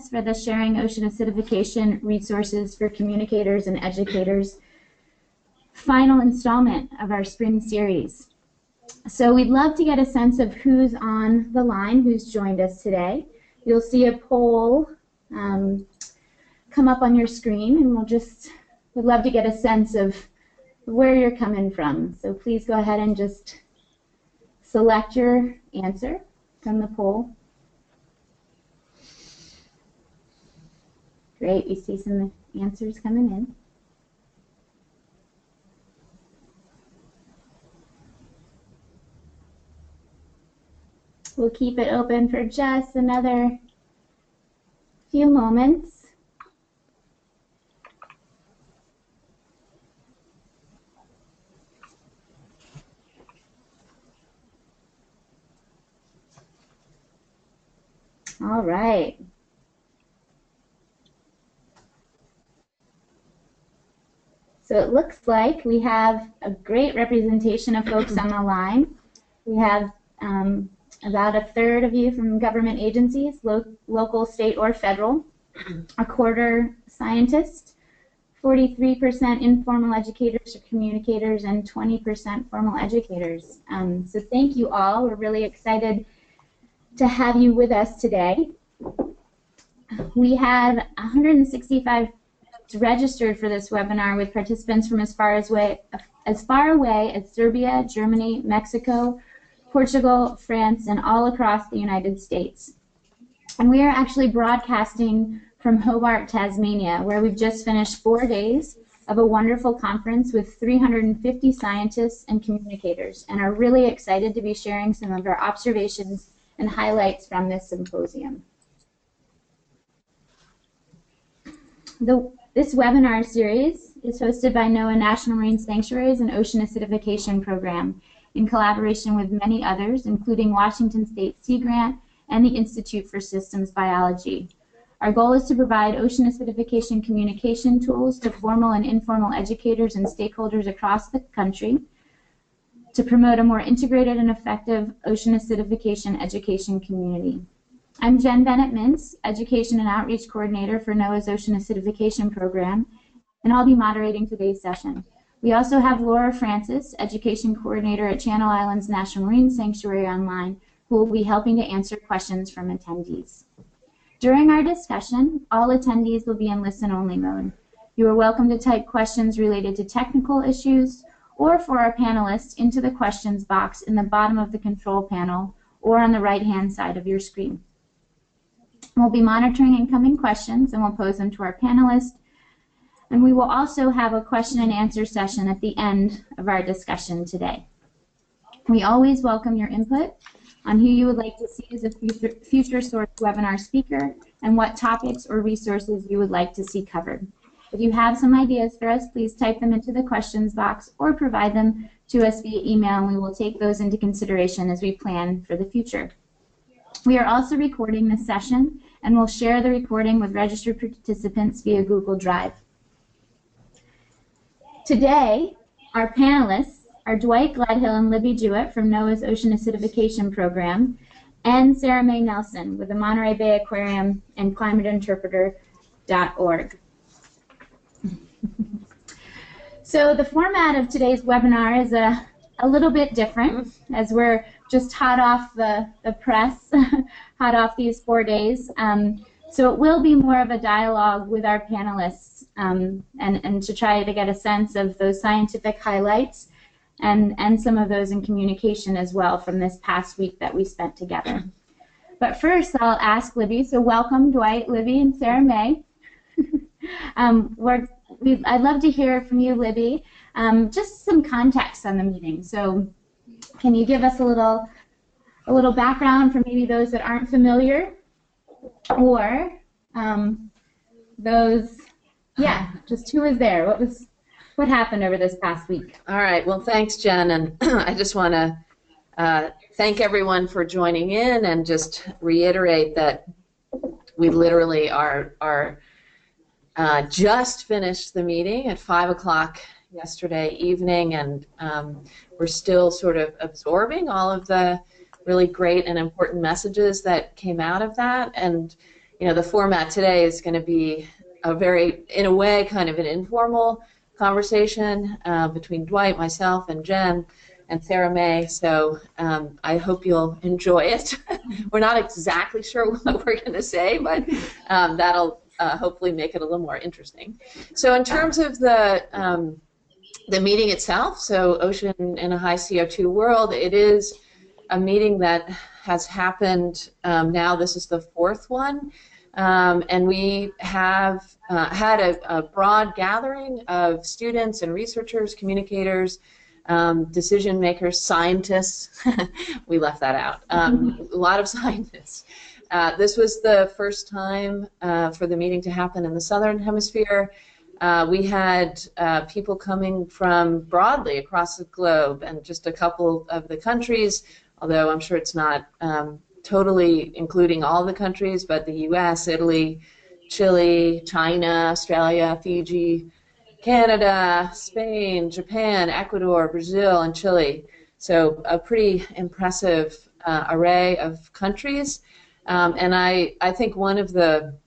for the Sharing Ocean Acidification Resources for Communicators and Educators final installment of our spring series. So we'd love to get a sense of who's on the line, who's joined us today. You'll see a poll come up on your screen, and we'd love to get a sense of where you're coming from. So please go ahead and just select your answer from the poll. Great, we see some answers coming in. We'll keep it open for just another few moments. All right. So it looks like we have a great representation of folks on the line. We have about a third of you from government agencies, local, state, or federal, a quarter scientists, 43% informal educators or communicators, and 20% formal educators. So thank you all. We're really excited to have you with us today. We had 165 registered for this webinar with participants from as far away as Serbia, Germany, Mexico, Portugal, France, and all across the United States. And we are actually broadcasting from Hobart, Tasmania, where we've just finished 4 days of a wonderful conference with 350 scientists and communicators, and are really excited to be sharing some of our observations and highlights from this symposium. This webinar series is hosted by NOAA National Marine Sanctuaries and Ocean Acidification Program in collaboration with many others, including Washington State Sea Grant and the Institute for Systems Biology. Our goal is to provide ocean acidification communication tools to formal and informal educators and stakeholders across the country to promote a more integrated and effective ocean acidification education community. I'm Jen Bennett-Mintz, Education and Outreach Coordinator for NOAA's Ocean Acidification Program, and I'll be moderating today's session. We also have Laura Francis, Education Coordinator at Channel Islands National Marine Sanctuary online, who will be helping to answer questions from attendees. During our discussion, all attendees will be in listen-only mode. You are welcome to type questions related to technical issues or for our panelists into the questions box in the bottom of the control panel or on the right-hand side of your screen. We'll be monitoring incoming questions and we'll pose them to our panelists. And we will also have a question and answer session at the end of our discussion today. We always welcome your input on who you would like to see as a future source webinar speaker and what topics or resources you would like to see covered. If you have some ideas for us, please type them into the questions box or provide them to us via email, and we will take those into consideration as we plan for the future. We are also recording this session, and we'll share the recording with registered participants via Google Drive. Today, our panelists are Dwight Gledhill and Libby Jewett from NOAA's Ocean Acidification Program, and Sarah Mae Nelson with the Monterey Bay Aquarium and ClimateInterpreter.org. So the format of today's webinar is a little bit different, as we're just hot off the press, hot off these 4 days. So it will be more of a dialogue with our panelists and to try to get a sense of those scientific highlights and some of those in communication as well from this past week that we spent together. But first I'll ask Libby, so welcome Dwight, Libby, and Sarah Mae. I'd love to hear from you, Libby, just some context on the meeting. So can you give us a little background for maybe those that aren't familiar, or those, yeah, just who was there? What happened over this past week? All right. Well, thanks, Jen, and I just want to thank everyone for joining in and just reiterate that we literally are just finished the meeting at 5 o'clock yesterday evening, and we're still sort of absorbing all of the really great and important messages that came out of that. And the format today is going to be a very, in a way, kind of an informal conversation between Dwight, myself, and Jen, and Sarah May, so I hope you'll enjoy it. We're not exactly sure what we're going to say, but that'll hopefully make it a little more interesting. So in terms of the meeting itself, so Ocean in a High CO2 World, it is a meeting that has happened now. This is the fourth one, and we have had a broad gathering of students and researchers, communicators, decision makers, scientists. We left that out. A lot of scientists. This was the first time for the meeting to happen in the Southern Hemisphere. We had people coming from broadly across the globe, and just a couple of the countries, although I'm sure it's not totally including all the countries, but the US, Italy, Chile, China, Australia, Fiji, Canada, Spain, Japan, Ecuador, Brazil, and Chile. So a pretty impressive array of countries. And I think one of the,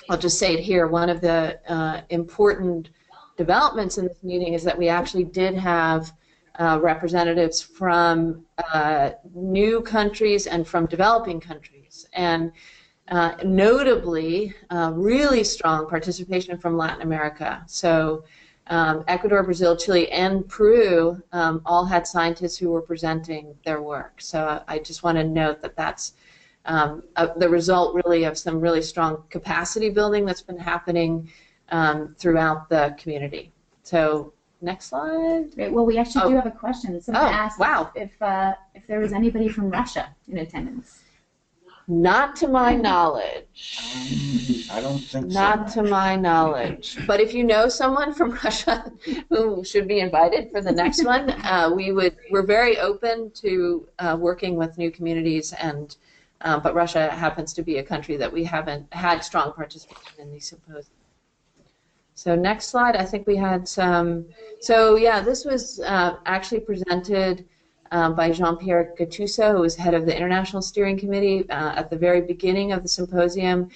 I'll just say it here, one of the important developments in this meeting is that we actually did have representatives from new countries and from developing countries. And notably, really strong participation from Latin America. So Ecuador, Brazil, Chile, and Peru all had scientists who were presenting their work. So I just want to note that that's the result really of some really strong capacity building that's been happening throughout the community. So next slide. Great. Well, we actually do have a question. Someone asked wow. if there was anybody from Russia in attendance. Not to my knowledge. I don't think so. Not to my knowledge. But if you know someone from Russia who should be invited for the next one, we're very open to working with new communities, and but Russia happens to be a country that we haven't had strong participation in these symposiums. So next slide, I think we had some. So yeah, this was actually presented by Jean-Pierre Gattuso, who was head of the International Steering Committee at the very beginning of the symposium,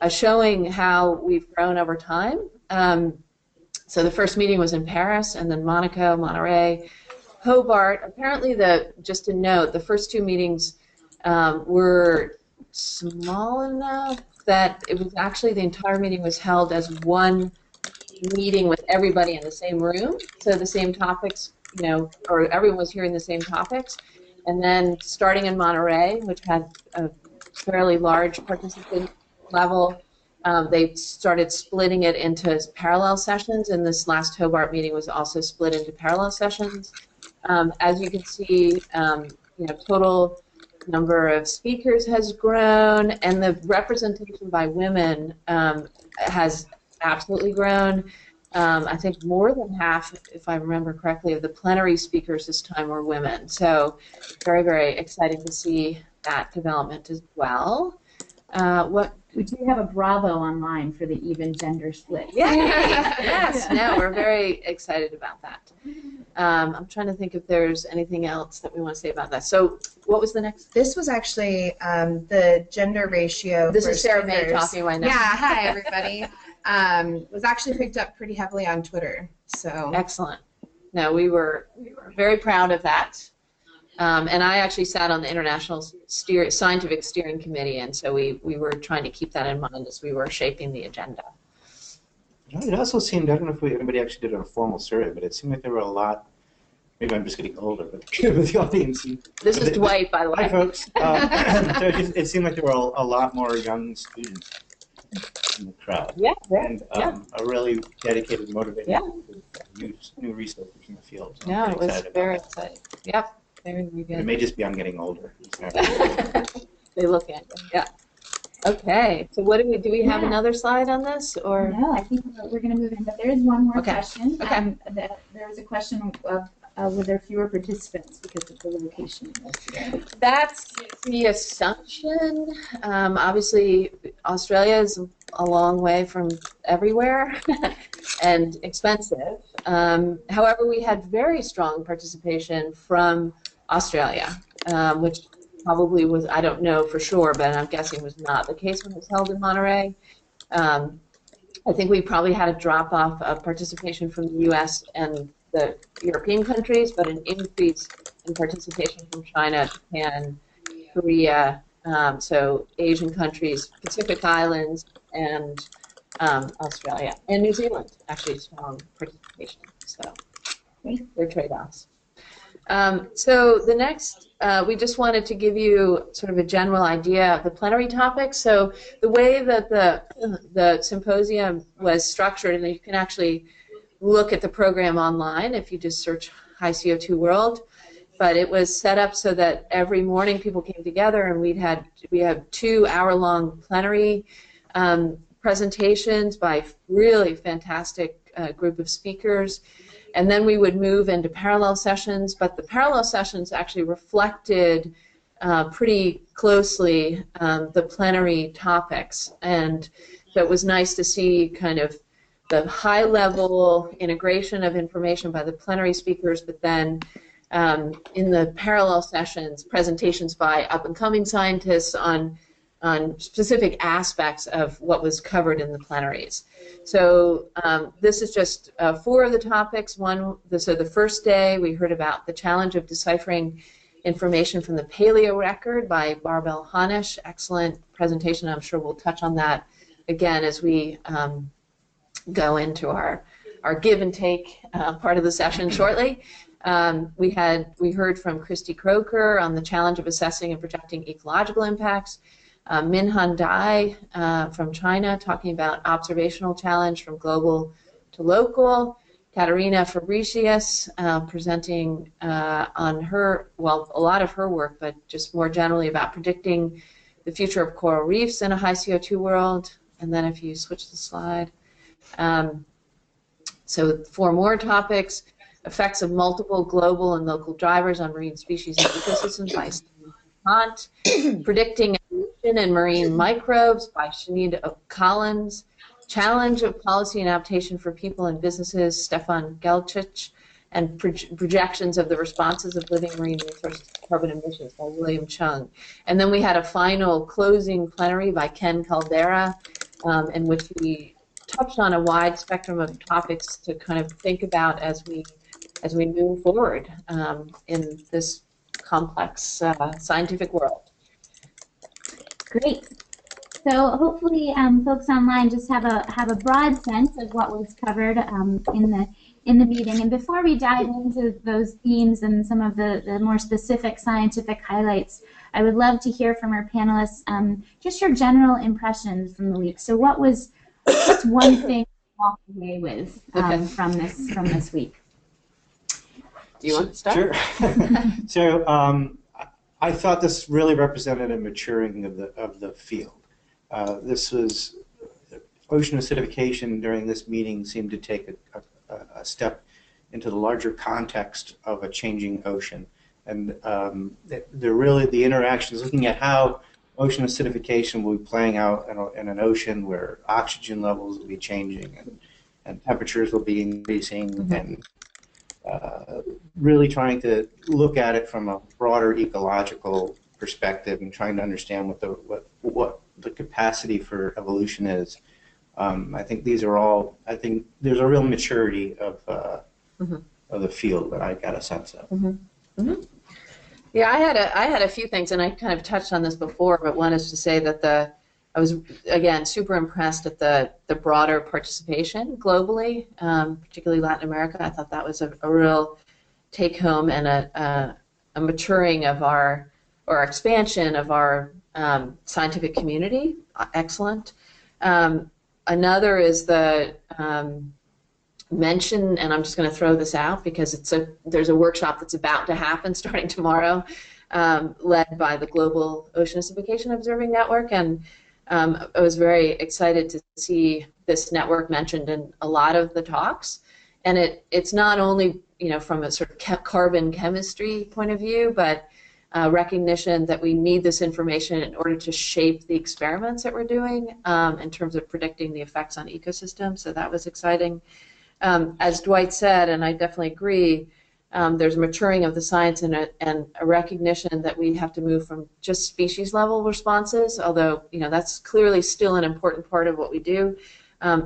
showing how we've grown over time. So the first meeting was in Paris, and then Monaco, Monterey, Hobart. Apparently, just to note, the first two meetings were small enough that it was actually, the entire meeting was held as one meeting with everybody in the same room, so the same topics, or everyone was hearing the same topics. And then starting in Monterey, which had a fairly large participant level, they started splitting it into parallel sessions, and this last Hobart meeting was also split into parallel sessions. As you can see, total number of speakers has grown, and the representation by women has absolutely grown. I think more than half, if I remember correctly, of the plenary speakers this time were women. So very, very exciting to see that development as well. We do have a Bravo online for the even gender split. Yeah. Yes, no, we're very excited about that. I'm trying to think if there's anything else that we want to say about that. So what was the next? This was actually the gender ratio. This is Sarah May talking right now. Yeah, hi everybody. Was actually picked up pretty heavily on Twitter. So excellent. No, we were very proud of that. And I actually sat on the International Scientific Steering Committee, and so we were trying to keep that in mind as we were shaping the agenda. It also seemed, I don't know if anybody actually did a formal survey, but it seemed like there were a lot, maybe I'm just getting older, but the audience. This is Dwight, by the way. Hi, folks. It seemed like there were a lot more young students in the crowd. Yeah, and a really dedicated, motivated new researchers in the field. So it was very exciting. Yep. Very good. It may just be I'm getting older. They look at you. Yeah. Okay. So what do we have another slide on this, or? No, I think we're going to move in, but there is one more question. Okay. There was a question of were there fewer participants because of the location yesterday? That's the assumption. Obviously, Australia is a long way from everywhere and expensive. However, we had very strong participation from Australia, which probably was, I don't know for sure, but I'm guessing was not the case when it was held in Monterey. I think we probably had a drop-off of participation from the U.S. and the European countries, but an increase in participation from China, Japan, Korea, so Asian countries, Pacific Islands, and Australia, and New Zealand, actually strong participation. So they're trade-offs. So the next, we just wanted to give you sort of a general idea of the plenary topics. So the way that the symposium was structured, and you can actually look at the program online if you just search High CO2 World, but it was set up so that every morning people came together, and we had 2 hour-long plenary presentations by really fantastic group of speakers. And then we would move into parallel sessions, but the parallel sessions actually reflected pretty closely the plenary topics. And so it was nice to see kind of the high-level integration of information by the plenary speakers, but then in the parallel sessions, presentations by up-and-coming scientists on specific aspects of what was covered in the plenaries. So this is just 4 of the topics. So the first day we heard about the challenge of deciphering information from the paleo record by Barbel Hanisch. Excellent presentation. I'm sure we'll touch on that again as we go into our give and take part of the session shortly. We heard from Christy Croker on the challenge of assessing and projecting ecological impacts. Minhan Dai from China talking about observational challenge from global to local. Katerina Fabricius presenting on her, well, a lot of her work, but just more generally about predicting the future of coral reefs in a high CO2 world. And then if you switch the slide. So 4 more topics: effects of multiple global and local drivers on marine species and ecosystems by Stephen Hunt, predicting evolution in marine microbes by Sinead Collins, challenge of policy and adaptation for people and businesses, Stefan Gelchich, and projections of the responses of living marine resources to carbon emissions by William Chung. And then we had a final closing plenary by Ken Caldera, in which we touched on a wide spectrum of topics to kind of think about as we move forward in this complex scientific world. Great. So hopefully folks online just have a broad sense of what was covered in the meeting. And before we dive into those themes and some of the more specific scientific highlights, I would love to hear from our panelists just your general impressions from the week. So what's one thing you walked away with from this week? Do you want to start? Sure. So I thought this really represented a maturing of the field. This was ocean acidification during this meeting seemed to take a step into the larger context of a changing ocean, and the interactions, looking at how ocean acidification will be playing out in an ocean where oxygen levels will be changing and temperatures will be increasing, and really trying to look at it from a broader ecological perspective and trying to understand what the capacity for evolution is. I think these are all. I think there's a real maturity of the field that I got a sense of. Yeah, I had a few things, and I kind of touched on this before, but one is to say that I was again super impressed at the broader participation globally, particularly Latin America. I thought that was a real take home and a maturing of our expansion of our scientific community. Excellent. Another is the mention, and I'm just going to throw this out because there's a workshop that's about to happen starting tomorrow, led by the Global Ocean Acidification Observing Network, and I was very excited to see this network mentioned in a lot of the talks. And it's not only from a sort of carbon chemistry point of view, but recognition that we need this information in order to shape the experiments that we're doing in terms of predicting the effects on ecosystems. So that was exciting. As Dwight said, and I definitely agree, there's a maturing of the science and a recognition that we have to move from just species level responses, although that's clearly still an important part of what we do,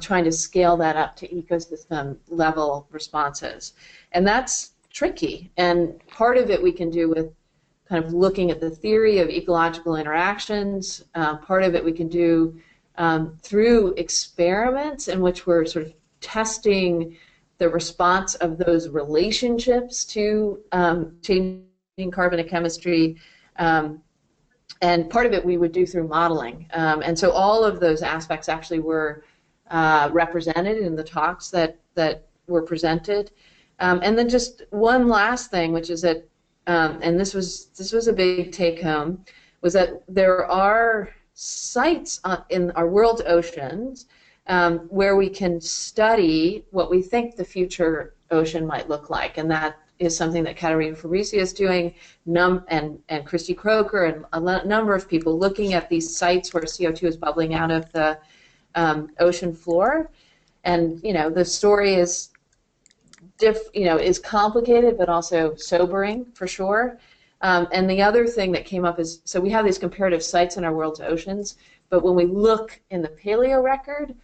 trying to scale that up to ecosystem level responses. And that's tricky, and part of it we can do with kind of looking at the theory of ecological interactions. Part of it we can do through experiments in which we're sort of testing the response of those relationships to changing carbonate chemistry, and part of it we would do through modeling. And so all of those aspects actually were represented in the talks that were presented. And then just one last thing, which is that, and this was a big take-home, was that there are sites in our world's oceans where we can study what we think the future ocean might look like, and that is something that Katerina Fabrizi is doing, and Christy Croker and a number of people looking at these sites where CO2 is bubbling out of the ocean floor. And the story is is complicated, but also sobering for sure. And the other thing that came up is, so we have these comparative sites in our world's oceans, but when we look in the paleo record,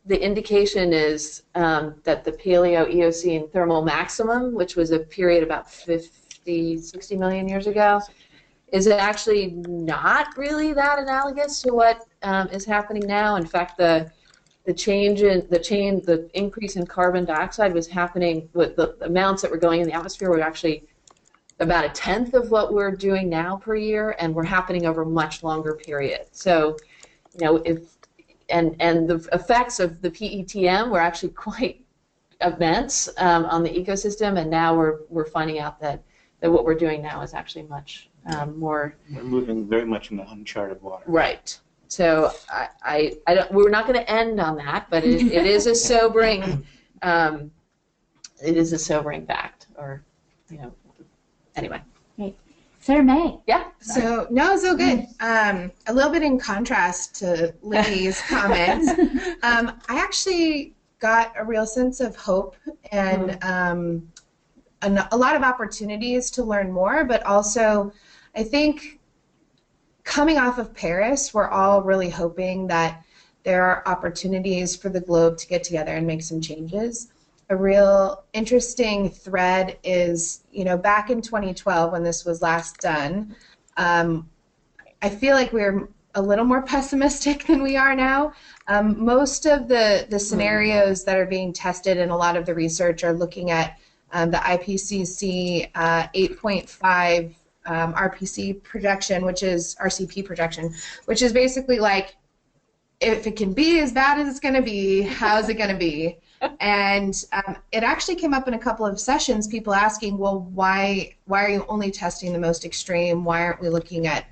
the indication is that the paleo Eocene thermal maximum, which was a period about 50, 60 million years ago, is actually not really that analogous to what is happening now. In fact, the increase in carbon dioxide was happening with the amounts that were going in the atmosphere were actually about 1/10 of what we're doing now per year, and were happening over a much longer period. So, and the effects of the PETM were actually quite immense on the ecosystem, and now we're finding out that what we're doing now is actually much more. We're moving very much in the uncharted water. Right. So we're not going to end on that, but it is a sobering fact, or anyway. Great. Sarah May. Yeah. So so good. A little bit in contrast to Libby's comments, I actually got a real sense of hope and a lot of opportunities to learn more, but also I think coming off of Paris, we're all really hoping that there are opportunities for the globe to get together and make some changes. A real interesting thread is, back in 2012 when this was last done, I feel like we're a little more pessimistic than we are now. Most of the scenarios that are being tested and a lot of the research are looking at the IPCC 8.5 RPC projection, which is RCP projection, which is basically like, if it can be as bad as it's going to be, how's it going to be? And it actually came up in a couple of sessions, people asking, well, why are you only testing the most extreme? Why aren't we looking at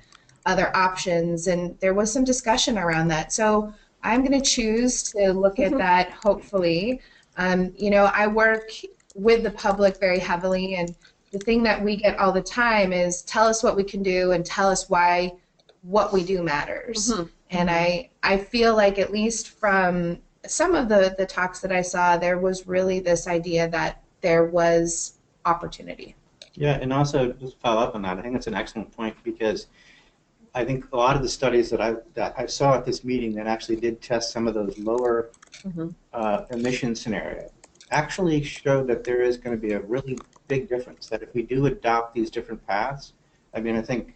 other options? And there was some discussion around that. So I'm going to choose to look at that, hopefully. I work with the public very heavily, and the thing that we get all the time is tell us what we can do and tell us why what we do matters. Mm-hmm. And I feel like, at least from some of the talks that I saw, there was really this idea that there was opportunity. Yeah, and also just follow up on that, I think that's an excellent point, because I think a lot of the studies that I saw at this meeting that actually did test some of those lower emission scenarios actually showed that there is going to be a really big difference, that if we do adopt these different paths, I mean, I think,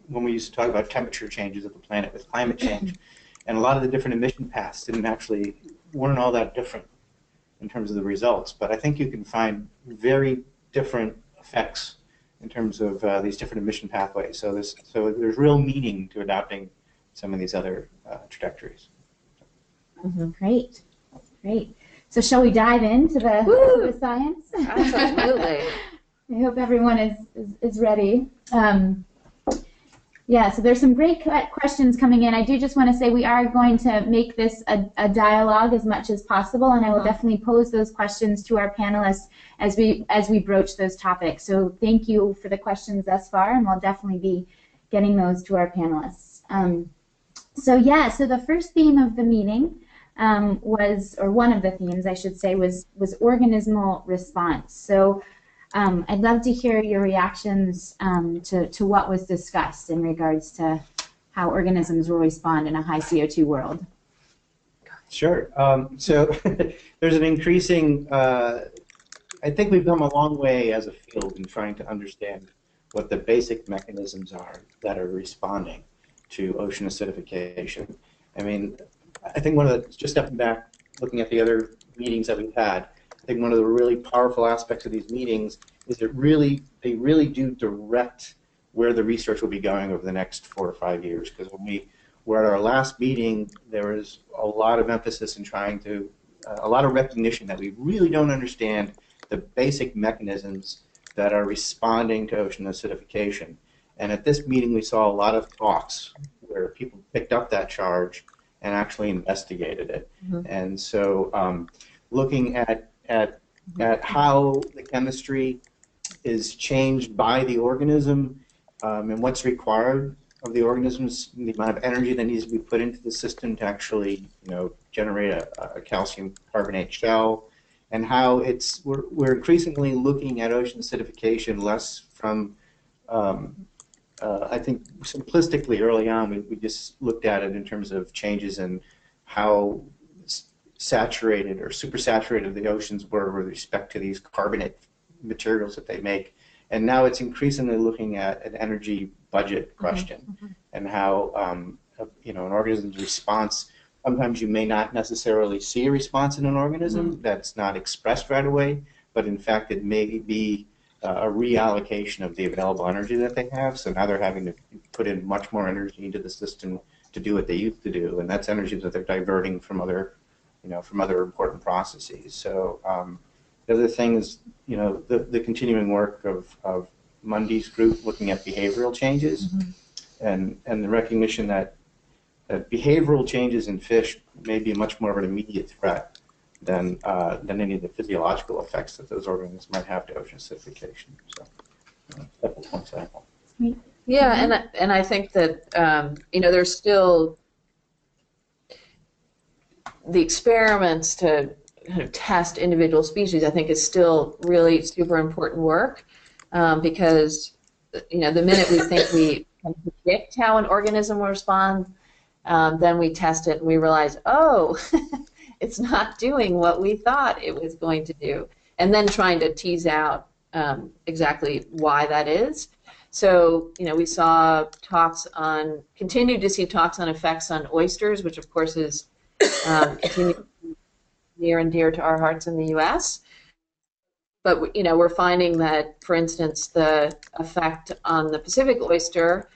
when we used to talk about temperature changes of the planet with climate change, and a lot of the different emission paths weren't all that different in terms of the results, but I think you can find very different effects in terms of these different emission pathways. So there's real meaning to adopting some of these other trajectories. Mm-hmm. Great. So shall we dive into the science? Absolutely. I hope everyone is ready. So there's some great questions coming in. I do just want to say we are going to make this a dialogue as much as possible, and I will definitely pose those questions to our panelists as we broach those topics. So thank you for the questions thus far, and we'll definitely be getting those to our panelists. So the first theme of the meeting one of the themes, I should say, was organismal response. So I'd love to hear your reactions to what was discussed in regards to how organisms will respond in a high CO2 world. Sure. So there's an increasing, I think we've come a long way as a field in trying to understand what the basic mechanisms are that are responding to ocean acidification. I mean, I think one of the, just stepping back, looking at the other meetings that we've had, I think one of the really powerful aspects of these meetings is that they really do direct where the research will be going over the next 4 or 5 years. Because when we were at our last meeting, there was a lot of emphasis in trying to, a lot of recognition that we really don't understand the basic mechanisms that are responding to ocean acidification. And at this meeting, we saw a lot of talks where people picked up that charge and actually investigated it. And so looking at how the chemistry is changed by the organism and what's required of the organisms, the amount of energy that needs to be put into the system to actually, generate a calcium carbonate shell, and how we're increasingly looking at ocean acidification less from, I think simplistically early on, we just looked at it in terms of changes in how saturated or supersaturated the oceans were with respect to these carbonate materials that they make. And now it's increasingly looking at an energy budget question and how, an organism's response, sometimes you may not necessarily see a response in an organism that's not expressed right away, but in fact it may be a reallocation of the available energy that they have. So now they're having to put in much more energy into the system to do what they used to do, and that's energy that they're diverting from other, from other important processes. So the other thing is, the continuing work of Mundy's group looking at behavioral changes, and the recognition that behavioral changes in fish may be much more of an immediate threat than any of the physiological effects that those organisms might have to ocean acidification. So that's one example. Yeah, and I think that there's still the experiments to kind of test individual species. I think is still really super important work because the minute we think we can predict how an organism will respond, then we test it and we realize, oh, it's not doing what we thought it was going to do, and then trying to tease out exactly why that is. So, we saw continued to see talks on effects on oysters, which of course is near and dear to our hearts in the U.S. But we're finding that, for instance, the effect on the Pacific oyster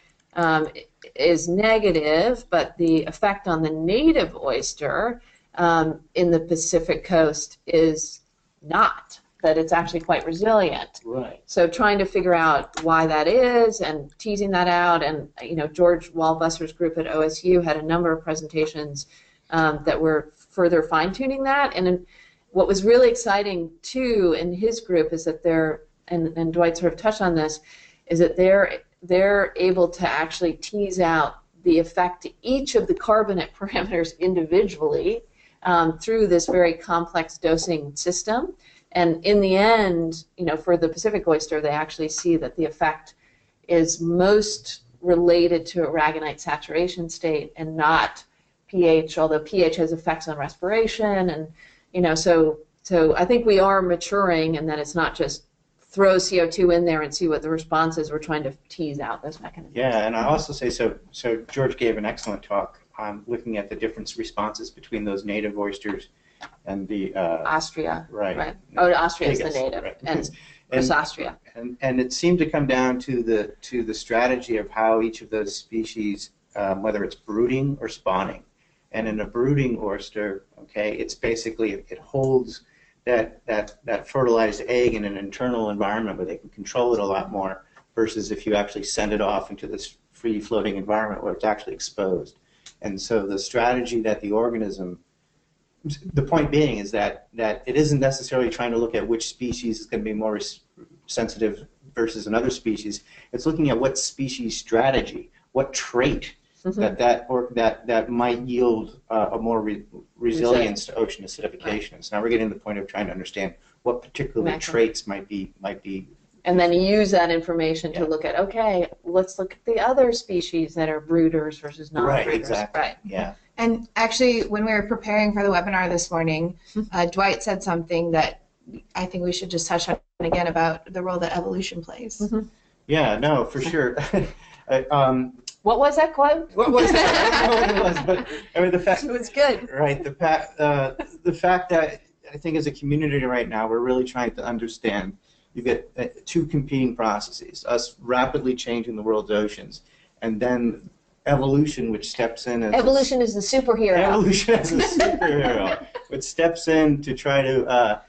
is negative, but the effect on the native oyster in the Pacific coast is not. That it's actually quite resilient. Right. So trying to figure out why that is and teasing that out, and George Waldbusser's group at OSU had a number of presentations that were further fine-tuning that. And what was really exciting too in his group is that and Dwight sort of touched on this, is that they're able to actually tease out the effect to each of the carbonate parameters individually through this very complex dosing system. And in the end, for the Pacific oyster, they actually see that the effect is most related to aragonite saturation state and not pH, although pH has effects on respiration. And, so I think we are maturing, and that it's not just throw CO2 in there and see what the response is. We're trying to tease out those mechanisms. Yeah, and I also say, so George gave an excellent talk on looking at the different responses between those native oysters and the Austria. Right. Oh, Austria is the native, right. and Austria. And it seemed to come down to the strategy of how each of those species, whether it's brooding or spawning. And in a brooding oyster, okay, it's basically, it holds that fertilized egg in an internal environment where they can control it a lot more, versus if you actually send it off into this free floating environment where it's actually exposed. And so the strategy that the organism, the point being is that it isn't necessarily trying to look at which species is going to be more sensitive versus another species. It's looking at what species strategy, what trait that might yield a more resilience to ocean acidification. Right. So now we're getting to the point of trying to understand what particular traits might be. And then use that information to look at, okay, let's look at the other species that are brooders versus non-brooders. Right, exactly. Right. Yeah. And actually, when we were preparing for the webinar this morning, Dwight said something that I think we should just touch on again about the role that evolution plays. Mm-hmm. Yeah, no, for sure. What was that quote? What was that? I don't know what it was, but I mean the fact. It was good. Right. The fact that I think as a community right now we're really trying to understand. You get two competing processes: us rapidly changing the world's oceans, and then evolution, which steps in as evolution is the superhero. Evolution as a superhero, which steps in to try to,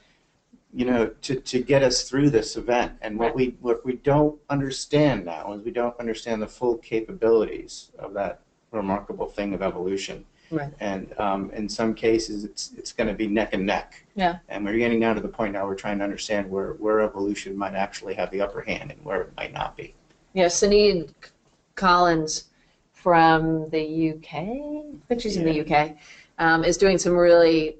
to get us through this event. And what we don't understand now is we don't understand the full capabilities of that remarkable thing of evolution. Right. And in some cases, it's going to be neck and neck. Yeah. And we're getting down to the point now we're trying to understand where evolution might actually have the upper hand and where it might not be. Yeah, Sinead Collins from the UK, I think she's in the UK, is doing some really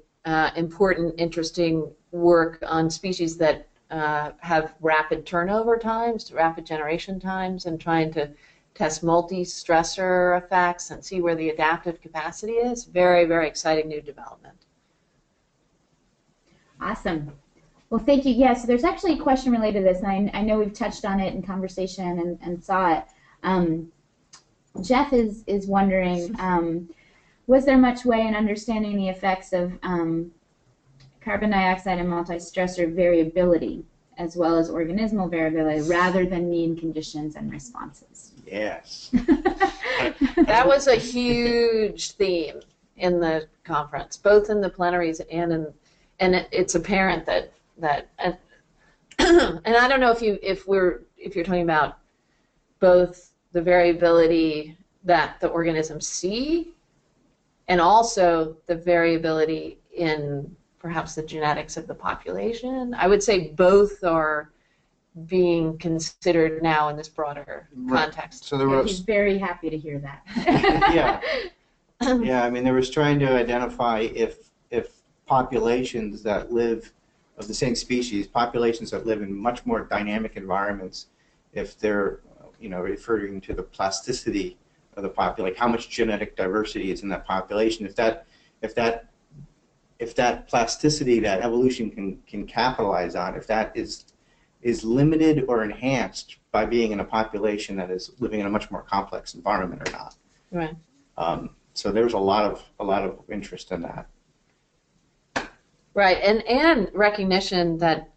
important, interesting work on species that have rapid turnover times, rapid generation times, and trying to test multi-stressor effects and see where the adaptive capacity is. Very, very exciting new development. Awesome. Well, thank you. Yeah, so there's actually a question related to this, and I know we've touched on it in conversation and saw it. Jeff is wondering, was there much way in understanding the effects of carbon dioxide and multi-stressor variability, as well as organismal variability, rather than mean conditions and responses? Yes. That was a huge theme in the conference, both in the plenaries and it's apparent that and I don't know if you're talking about both the variability that the organisms see and also the variability in perhaps the genetics of the population. I would say both are being considered now in this broader context. So he's very happy to hear that. Yeah. Yeah, I mean, there was trying to identify if populations that live of the same species, populations that live in much more dynamic environments, if they're, referring to the plasticity of the population, like how much genetic diversity is in that population, if that plasticity that evolution can capitalize on, if that is limited or enhanced by being in a population that is living in a much more complex environment or not. Right. So there's a lot of interest in that. Right, and recognition that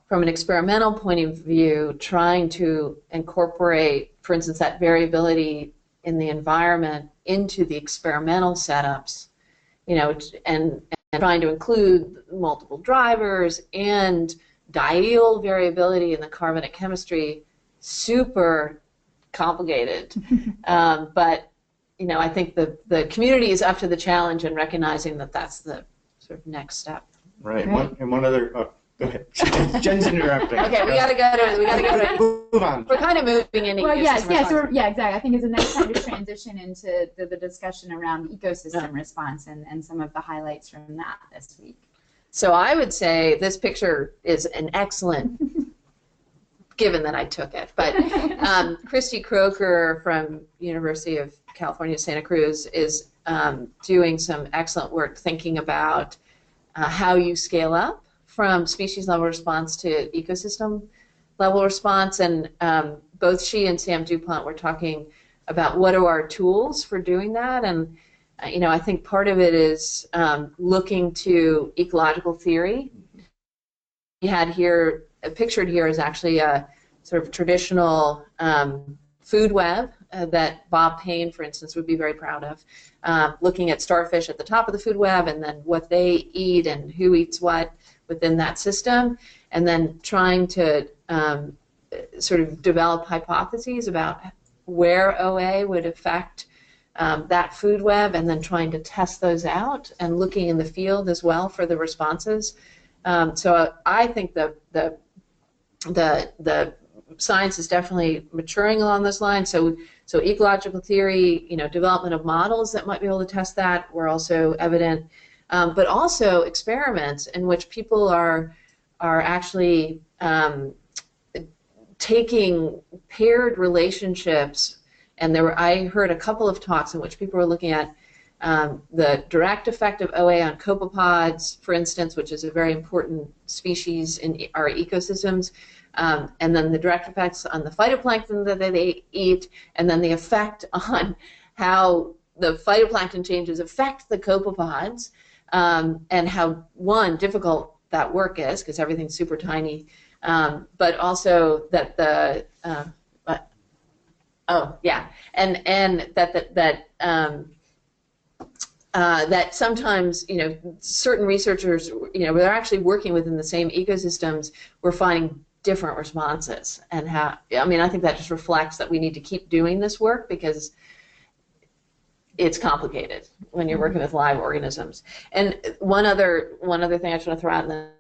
from an experimental point of view, trying to incorporate, for instance, that variability in the environment into the experimental setups, and trying to include multiple drivers and diel variability in the carbonate chemistry, super complicated. But I think the community is up to the challenge in recognizing that that's the sort of next step. Right. And one other. Oh, go ahead. Jen's interrupting. Okay, we gotta go to. Move on. We're kind of moving into. Well, yes. So exactly. I think it's a nice time to transition into the discussion around ecosystem response and some of the highlights from that this week. So I would say this picture is an excellent, given that I took it. But Christy Croker from University of California, Santa Cruz is doing some excellent work thinking about how you scale up from species level response to ecosystem level response. And both she and Sam DuPont were talking about what are our tools for doing that. And I think part of it is looking to ecological theory. We had here, pictured here is actually a sort of traditional food web that Bob Payne, for instance, would be very proud of, looking at starfish at the top of the food web and then what they eat and who eats what within that system, and then trying to sort of develop hypotheses about where OA would affect that food web, and then trying to test those out and looking in the field as well for the responses. So I think the science is definitely maturing along those lines. So ecological theory, development of models that might be able to test that were also evident, but also experiments in which people are actually taking paired relationships. And I heard a couple of talks in which people were looking at the direct effect of OA on copepods, for instance, which is a very important species in our ecosystems, and then the direct effects on the phytoplankton that they eat, and then the effect on how the phytoplankton changes affect the copepods, and how, difficult that work is, because everything's super tiny, but also that that sometimes, certain researchers, they're actually working within the same ecosystems, we're finding different responses. And I think that just reflects that we need to keep doing this work, because it's complicated when you're working with live organisms. And one other thing I just want to throw out, and then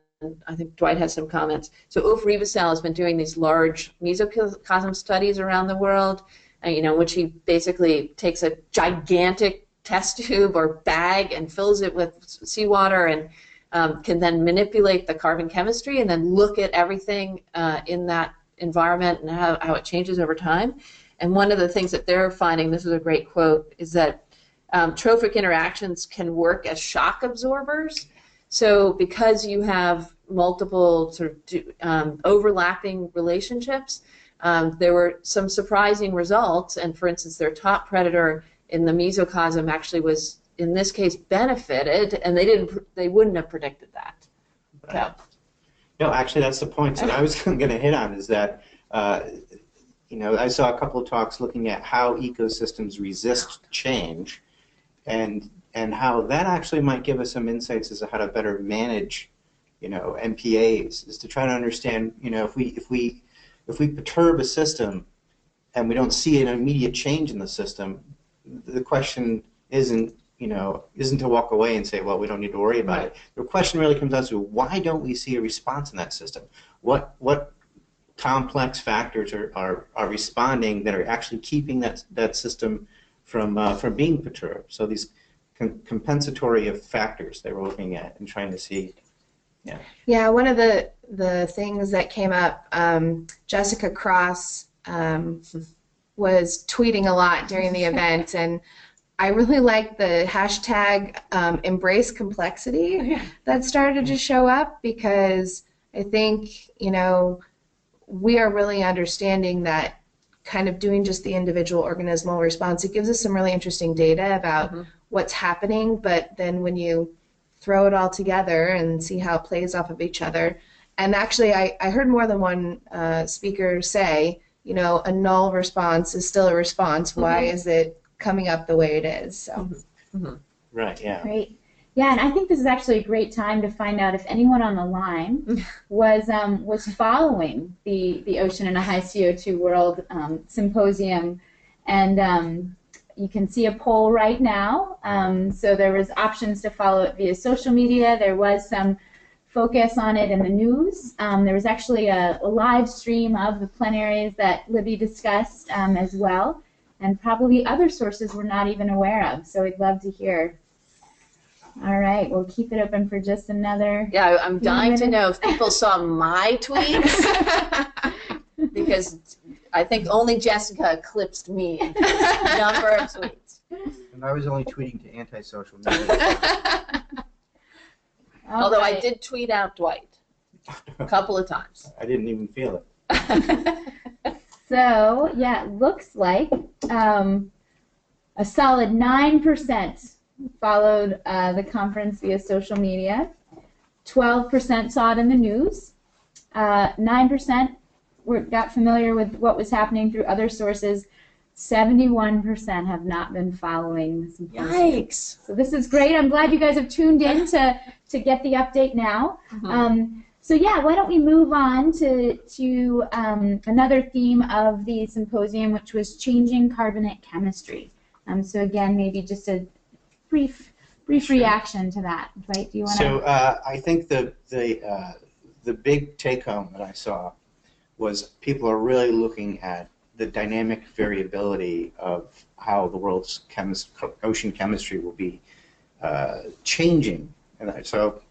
I think Dwight has some comments. So Ulf Rivesel has been doing these large mesocosm studies around the world, in which he basically takes a gigantic test tube or bag and fills it with seawater, and can then manipulate the carbon chemistry and then look at everything in that environment and how it changes over time. And one of the things that they're finding, this is a great quote, is that trophic interactions can work as shock absorbers. So because you have multiple sort of overlapping relationships, there were some surprising results. And for instance, their top predator in the mesocosm actually was, in this case, benefited, and they wouldn't have predicted that. So. No, actually, that's the point that I was going to hit on, is that I saw a couple of talks looking at how ecosystems resist change, and how that actually might give us some insights as to how to better manage, MPAs, is to try to understand, if we perturb a system and we don't see an immediate change in the system, the question isn't to walk away and say, well, we don't need to worry about it. The question really comes down to, why don't we see a response in that system? What complex factors are responding that are actually keeping that system from being perturbed? So these compensatory factors they were looking at and trying to see. Yeah, one of the things that came up, Jessica Cross was tweeting a lot during the event, and I really liked the hashtag embrace complexity that started to show up, because I think, we are really understanding that kind of doing just the individual organismal response, it gives us some really interesting data about what's happening, but then when you throw it all together and see how it plays off of each other, and actually I heard more than one speaker say, a null response is still a response. Why is it coming up the way it is? So. Right, yeah. Great. Yeah, and I think this is actually a great time to find out if anyone on the line was following the Ocean in a High CO2 World Symposium, and you can see a poll right now. So there was options to follow it via social media. There was some focus on it in the news. There was actually a live stream of the plenaries that Libby discussed as well, and probably other sources we're not even aware of. So we'd love to hear. All right, we'll keep it open for just another. Yeah, I'm dying to know if people saw my tweets, because I think only Jessica eclipsed me in number of tweets. And I was only tweeting to anti-social media. Although I did tweet out Dwight a couple of times. I didn't even feel it. So, yeah, it looks like a solid 9% followed the conference via social media. 12% saw it in the news. 9% got familiar with what was happening through other sources. 71% have not been following this. Yikes! So this is great. I'm glad you guys have tuned in to get the update now. So yeah, why don't we move on to another theme of the symposium, which was changing carbonate chemistry. So again, maybe just a brief reaction to that. Dwight, do you want to? So I think the big take home that I saw was people are really looking at the dynamic variability of how the world's ocean chemistry will be changing. And so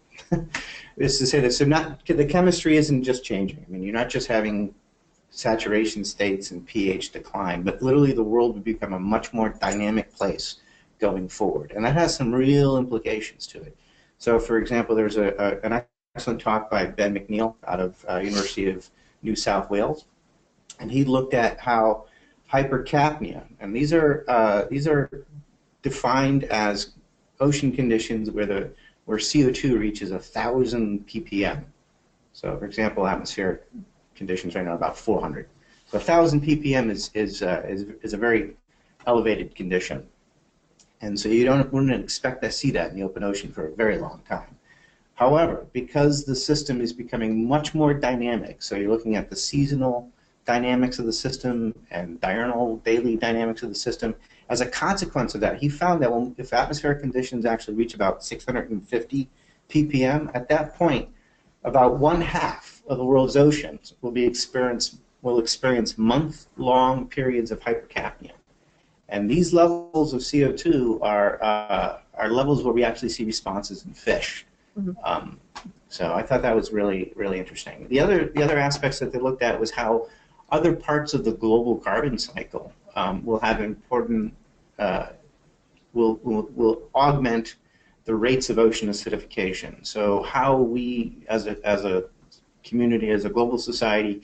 this is to say that the chemistry isn't just changing. I mean, you're not just having saturation states and pH decline, but literally the world would become a much more dynamic place going forward. And that has some real implications to it. So, for example, there's an excellent talk by Ben McNeil out of University of New South Wales, and he looked at how hypercapnia, and these are defined as ocean conditions where CO2 reaches 1,000 ppm. So, for example, atmospheric conditions right now are about 400. So 1,000 ppm is a very elevated condition, and so you wouldn't expect to see that in the open ocean for a very long time. However, because the system is becoming much more dynamic, so you're looking at the seasonal dynamics of the system and diurnal daily dynamics of the system, as a consequence of that, he found that if atmospheric conditions actually reach about 650 ppm, at that point, about 1/2 of the world's oceans will experience month-long periods of hypercapnia. And these levels of CO2 are levels where we actually see responses in fish. Mm-hmm. So I thought that was really, really interesting. The other aspects that they looked at was how other parts of the global carbon cycle will have important, will augment the rates of ocean acidification. So how we, as a community, as a global society,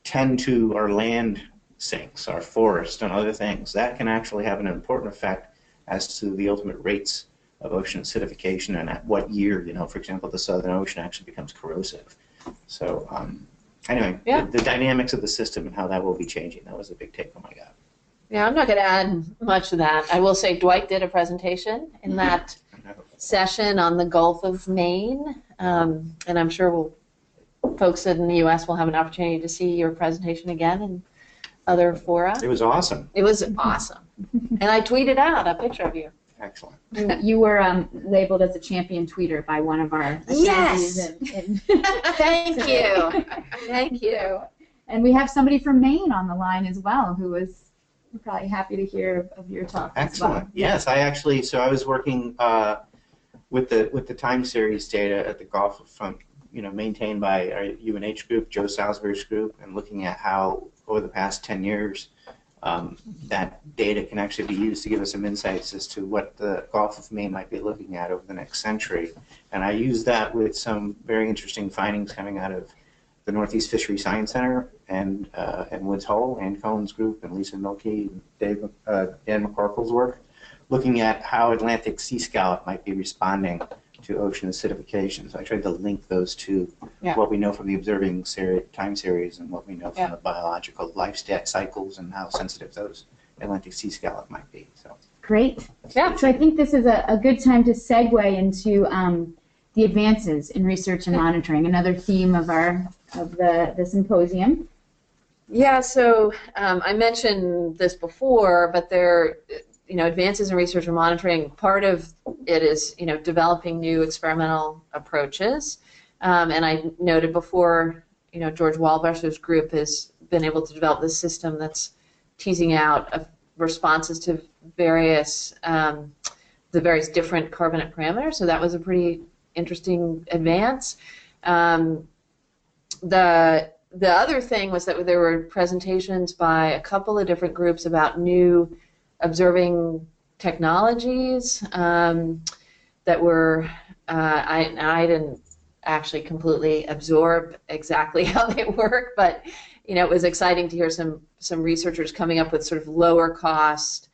tend to our land sinks, our forest, and other things, that can actually have an important effect as to the ultimate rates of ocean acidification and at what year, for example, the Southern Ocean actually becomes corrosive. So anyway, yeah. the dynamics of the system and how that will be changing, that was a big take home I got. Yeah, I'm not going to add much to that. I will say Dwight did a presentation in that session on the Gulf of Maine, and I'm sure folks in the U.S. will have an opportunity to see your presentation again in other fora. It was awesome. It was awesome. And I tweeted out a picture of you. Excellent. You were labeled as a champion tweeter by one of our attendees. Yes. Thank you. Thank you. And we have somebody from Maine on the line as well who was probably happy to hear of your talk. Excellent. As well. Yes, I was working with the time series data at the Gulf from maintained by our UNH group, Joe Salisbury's group, and looking at how over the past 10 years that data can actually be used to give us some insights as to what the Gulf of Maine might be looking at over the next century. And I used that with some very interesting findings coming out of the Northeast Fishery Science Center and Woods Hole, Ann Cohen's group, and Lisa Milkey, and Dan McCorkle's work, looking at how Atlantic sea scallop might be responding to ocean acidification. So I tried to link those two, what we know from the observing time series and what we know from the biological life cycles and how sensitive those Atlantic sea scallop might be. So great. Yeah. So I think this is a good time to segue into the advances in research and monitoring, another theme of the symposium. Yeah. So I mentioned this before, but advances in research and monitoring, part of it is, developing new experimental approaches. And I noted before, George Walbusher's group has been able to develop this system that's teasing out responses to various different carbonate parameters. So that was a pretty interesting advance. The other thing was that there were presentations by a couple of different groups about new observing technologies that were, I didn't actually completely absorb exactly how they work, but it was exciting to hear some researchers coming up with sort of lower cost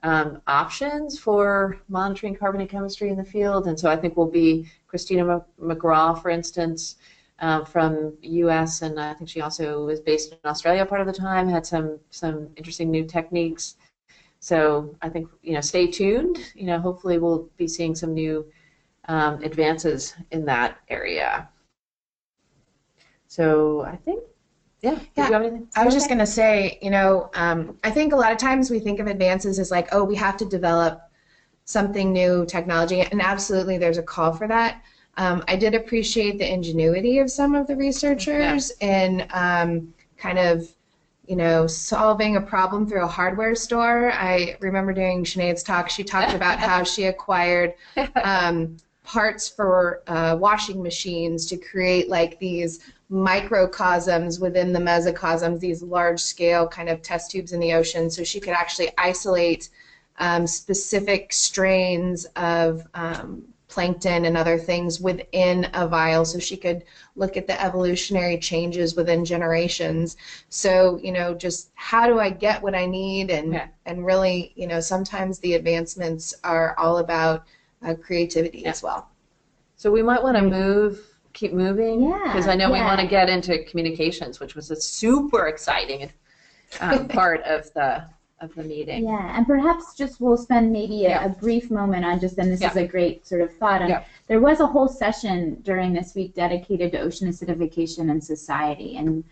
options for monitoring carbonate chemistry in the field. And so I think will be Christina McGraw, for instance, from U.S., and I think she also was based in Australia part of the time, had some interesting new techniques. So I think, stay tuned. Hopefully we'll be seeing some new advances in that area. So I think, do you have anything? I was just going to say, I think a lot of times we think of advances as like, oh, we have to develop something new technology, and absolutely there's a call for that. I did appreciate the ingenuity of some of the researchers in kind of, you know, solving a problem through a hardware store. I remember during Sinead's talk, she talked about how she acquired parts for washing machines to create like these microcosms within the mesocosms, these large-scale kind of test tubes in the ocean, so she could actually isolate specific strains of plankton and other things within a vial, so she could look at the evolutionary changes within generations. So, you know, just how do I get what I need, and really, you know, sometimes the advancements are all about creativity as well. So we might want to keep moving, because I know we want to get into communications, which was a super exciting part of the meeting. Yeah, and perhaps just we'll spend maybe a brief moment on just, and this is a great sort of thought on, there was a whole session during this week dedicated to ocean acidification and society, and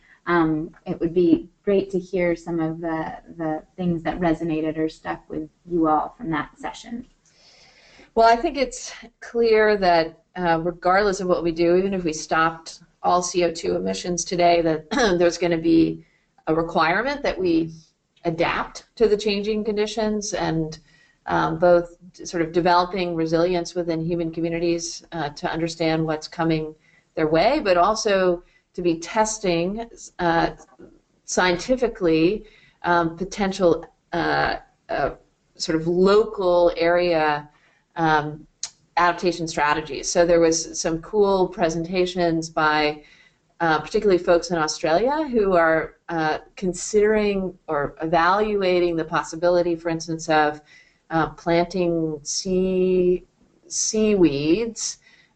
it would be great to hear some of the things that resonated or stuck with you all from that session. Well, I think it's clear that regardless of what we do, even if we stopped all CO2 emissions today, that there's going to be a requirement that we adapt to the changing conditions, and both sort of developing resilience within human communities to understand what's coming their way, but also to be testing scientifically potential sort of local area adaptation strategies. So there was some cool presentations by particularly folks in Australia who are considering or evaluating the possibility, for instance, of planting seaweeds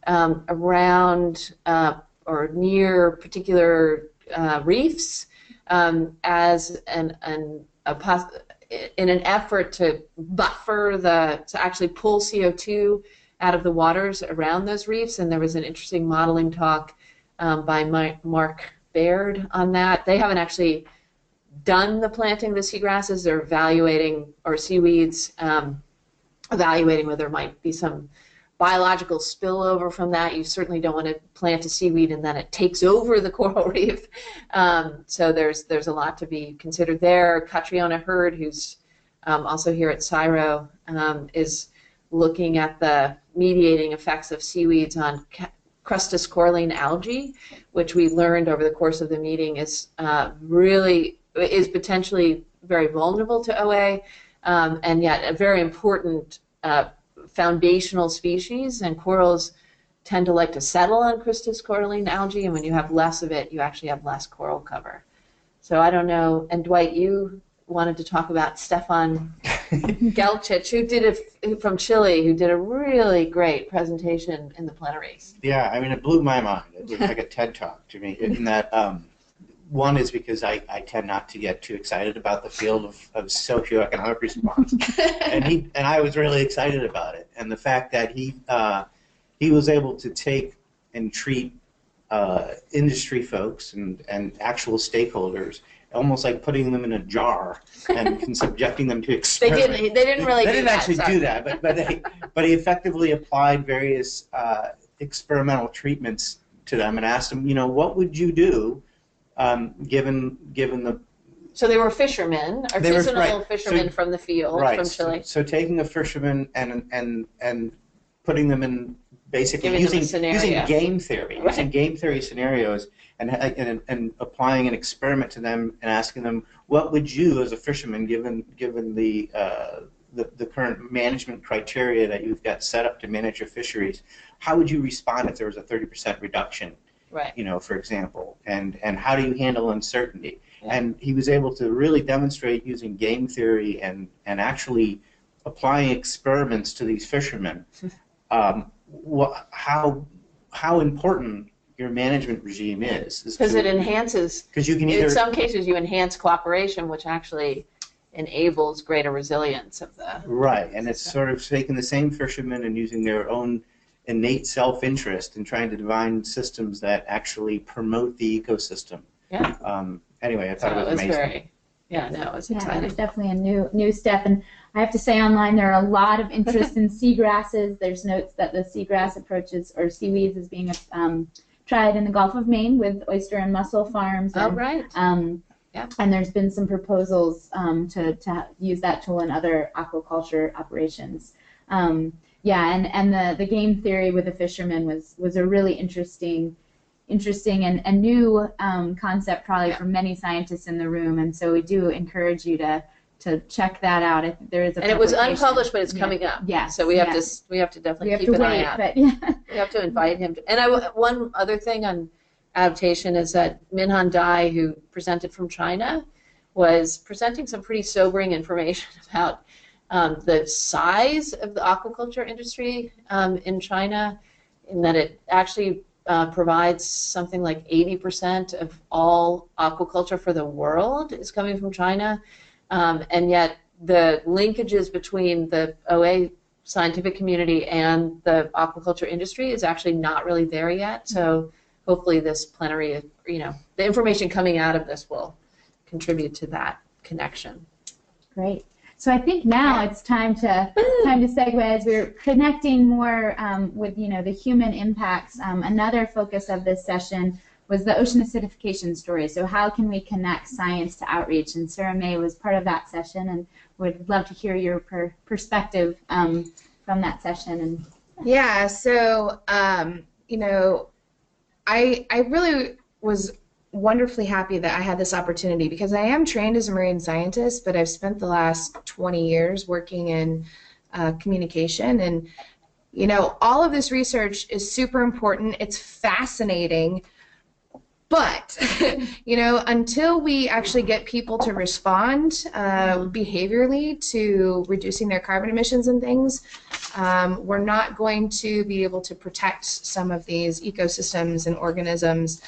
around or near particular reefs as in an effort to buffer to actually pull CO2 out of the waters around those reefs. And there was an interesting modeling talk by Mark Baird on that. They haven't actually done the planting of the seagrasses. They're evaluating, or seaweeds, evaluating whether there might be some biological spillover from that. You certainly don't want to plant a seaweed and then it takes over the coral reef. So there's a lot to be considered there. Catriona Hurd, who's also here at CSIRO, is looking at the mediating effects of seaweeds on crustus coralline algae, which we learned over the course of the meeting is potentially very vulnerable to OA, and yet a very important foundational species, and corals tend to like to settle on crustus coralline algae, and when you have less of it, you actually have less coral cover. So I don't know, and Dwight, you wanted to talk about Stefan Gelcic, from Chile, who did a really great presentation in the plenaries. Yeah, I mean, it blew my mind. It was like a TED Talk to me, in that one is because I tend not to get too excited about the field of socioeconomic response, and I was really excited about it, and the fact that he was able to take and treat industry folks and actual stakeholders, almost like putting them in a jar and subjecting them to experiments. They didn't really. They didn't actually do that, but he effectively applied various experimental treatments to them and asked them, you know, what would you do given the. So they were fishermen, artisanal fishermen from the field, from Chile. So taking a fisherman and putting them in, basically using game theory, using game theory scenarios, and applying an experiment to them and asking them, what would you as a fisherman, given the current management criteria that you've got set up to manage your fisheries, how would you respond if there was a 30% reduction, you know, for example, and how do you handle uncertainty? Yeah. And he was able to really demonstrate using game theory and actually applying experiments to these fishermen how important your management regime is. Because it enhances, because you can either, in some cases you enhance cooperation, which actually enables greater resilience of the and it's sort of taking the same fishermen and using their own innate self-interest and trying to design systems that actually promote the ecosystem. Anyway, I thought it was amazing. It was exciting. It's definitely a new step, and I have to say online there are a lot of interest in seagrasses. There's notes that the seagrass approaches, or seaweeds, is being tried in the Gulf of Maine with oyster and mussel farms. Oh, And, right. yeah. And there's been some proposals to use that tool in other aquaculture operations. Yeah, and the game theory with the fishermen was a really interesting and new concept probably for many scientists in the room. And so we do encourage you to check that out. I think there is a And it was publication. unpublished, but it's coming up. Yeah. So we have to definitely keep an eye out. But yeah. We have to invite him. One other thing on adaptation is that Minhan Dai, who presented from China, was presenting some pretty sobering information about the size of the aquaculture industry in China, in that it actually provides something like 80% of all aquaculture for the world is coming from China, and yet the linkages between the OA scientific community and the aquaculture industry is actually not really there yet. So hopefully this plenary, the information coming out of this will contribute to that connection. Great. So I think now it's time to segue as we're connecting more with the human impacts. Another focus of this session was the ocean acidification story. So how can we connect science to outreach? And Sarah May was part of that session, and would love to hear your perspective from that session. And yeah, so I really was wonderfully happy that I had this opportunity, because I am trained as a marine scientist, but I've spent the last 20 years working in communication, and all of this research is super important. It's fascinating, but until we actually get people to respond behaviorally to reducing their carbon emissions and things, we're not going to be able to protect some of these ecosystems and organisms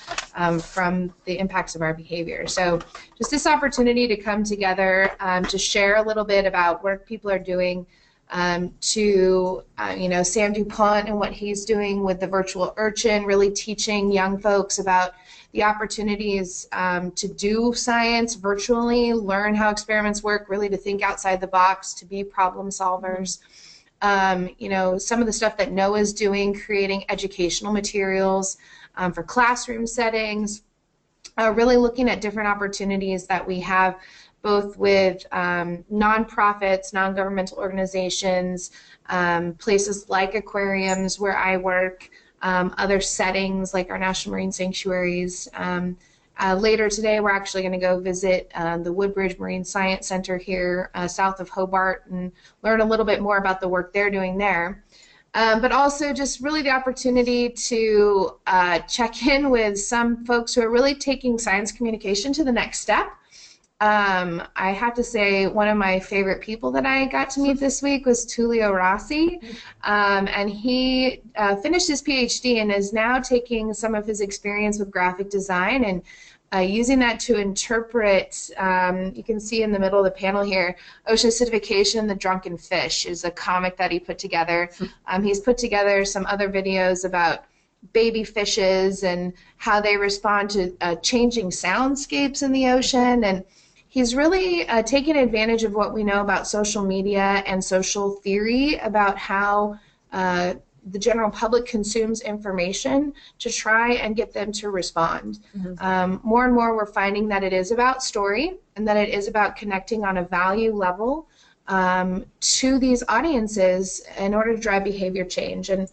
from the impacts of our behavior. So just this opportunity to come together to share a little bit about what people are doing, to Sam DuPont and what he's doing with the virtual urchin, really teaching young folks about the opportunities to do science virtually, learn how experiments work, really to think outside the box, to be problem solvers. Some of the stuff that NOAA's doing, creating educational materials for classroom settings, really looking at different opportunities that we have both with nonprofits, non-governmental organizations, places like aquariums where I work, other settings like our national marine sanctuaries. Later today, we're actually going to go visit the Woodbridge Marine Science Center here south of Hobart and learn a little bit more about the work they're doing there. But also just really the opportunity to check in with some folks who are really taking science communication to the next step. I have to say one of my favorite people that I got to meet this week was Tullio Rossi, and he finished his Ph.D. and is now taking some of his experience with graphic design and using that to interpret, you can see in the middle of the panel here, Ocean Acidification and the Drunken Fish is a comic that he put together. He's put together some other videos about baby fishes and how they respond to changing soundscapes in the ocean, and he's really taken advantage of what we know about social media and social theory about how the general public consumes information to try and get them to respond. More and more we're finding that it is about story and that it is about connecting on a value level to these audiences in order to drive behavior change. And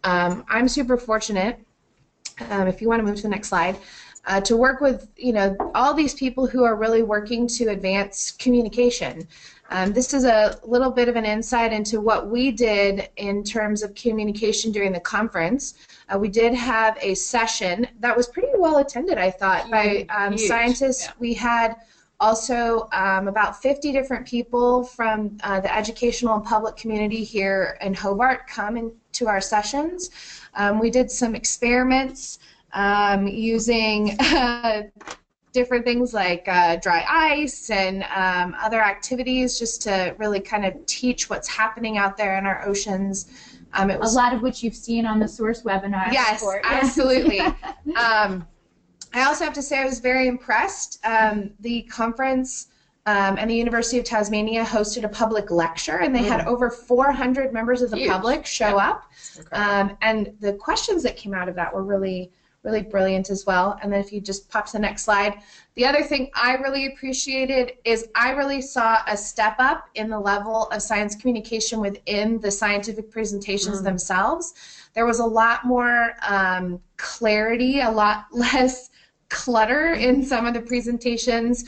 I'm super fortunate, if you want to move to the next slide, to work with all these people who are really working to advance communication. This is a little bit of an insight into what we did in terms of communication during the conference. We did have a session that was pretty well attended, I thought, by scientists. Yeah. We had also about 50 different people from the educational and public community here in Hobart come into our sessions. We did some experiments using different things like dry ice and other activities just to really kind of teach what's happening out there in our oceans. It was a lot of which you've seen on the Source webinar. Yes, absolutely. I also have to say I was very impressed. The conference and the University of Tasmania hosted a public lecture, and they had over 400 members of the public show up. And the questions that came out of that were really really brilliant as well. And then if you just pop to the next slide. The other thing I really appreciated is I really saw a step up in the level of science communication within the scientific presentations themselves. There was a lot more clarity, a lot less clutter in some of the presentations,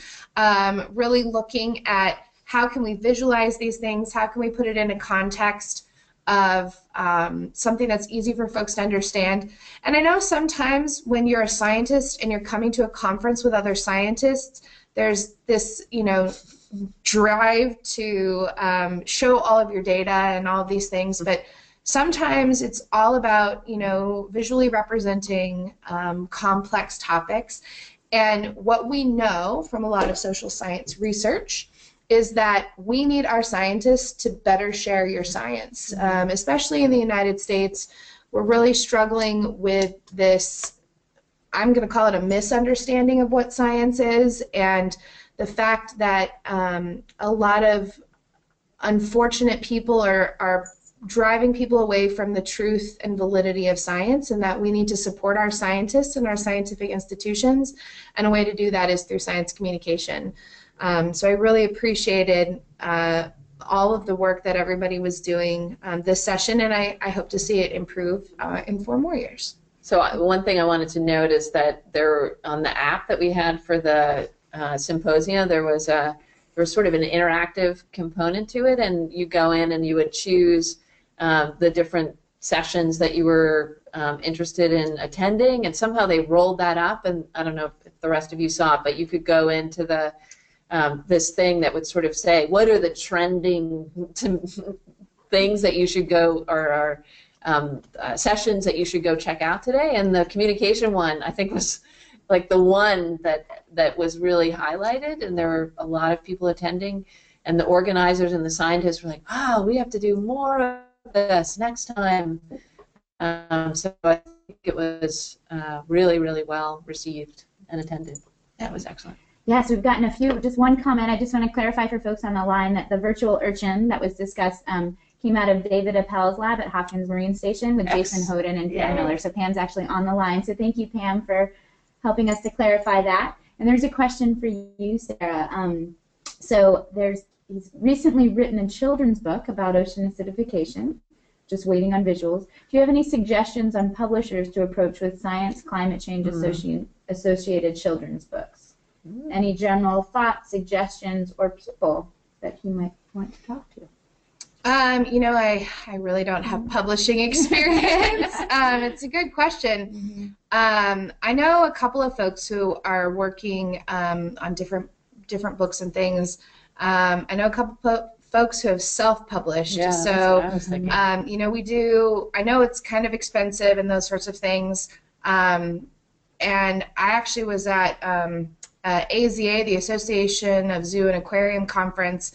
really looking at how can we visualize these things, how can we put it in a context of something that's easy for folks to understand. And I know sometimes when you're a scientist and you're coming to a conference with other scientists, there's this, drive to show all of your data and all of these things, but sometimes it's all about, visually representing complex topics. And what we know from a lot of social science research is that we need our scientists to better share your science. Especially in the United States, we're really struggling with this, I'm going to call it a misunderstanding of what science is, and the fact that a lot of unfortunate people are driving people away from the truth and validity of science, and that we need to support our scientists and our scientific institutions, and a way to do that is through science communication. So I really appreciated all of the work that everybody was doing this session, and I hope to see it improve in 4 more years. So one thing I wanted to note is that there, on the app that we had for the symposium, there was sort of an interactive component to it, and you go in and you would choose the different sessions that you were interested in attending, and somehow they rolled that up, and I don't know if the rest of you saw it, but you could go into the this thing that would sort of say, what are the trending things that you should go, or sessions that you should go check out today, and the communication one, I think, was like the one that was really highlighted, and there were a lot of people attending, and the organizers and the scientists were like, wow, we have to do more of this next time. So I think it was really, really well received and attended. That was excellent. Yes, we've gotten a few. Just one comment. I just want to clarify for folks on the line that the virtual urchin that was discussed came out of David Appel's lab at Hopkins Marine Station with Jason Hoden and Pam Miller. So Pam's actually on the line. So thank you, Pam, for helping us to clarify that. And there's a question for you, Sarah. So he's recently written a children's book about ocean acidification, just waiting on visuals. Do you have any suggestions on publishers to approach with science, climate change associated children's books? Any general thoughts, suggestions, or people that you might want to talk to? I really don't have publishing experience. It's a good question. I know a couple of folks who are working on different books and things. I know a couple folks who have self-published. Yeah, so, that's what I was thinking. we do. I know it's kind of expensive and those sorts of things. And I actually was at AZA, the Association of Zoo and Aquarium Conference.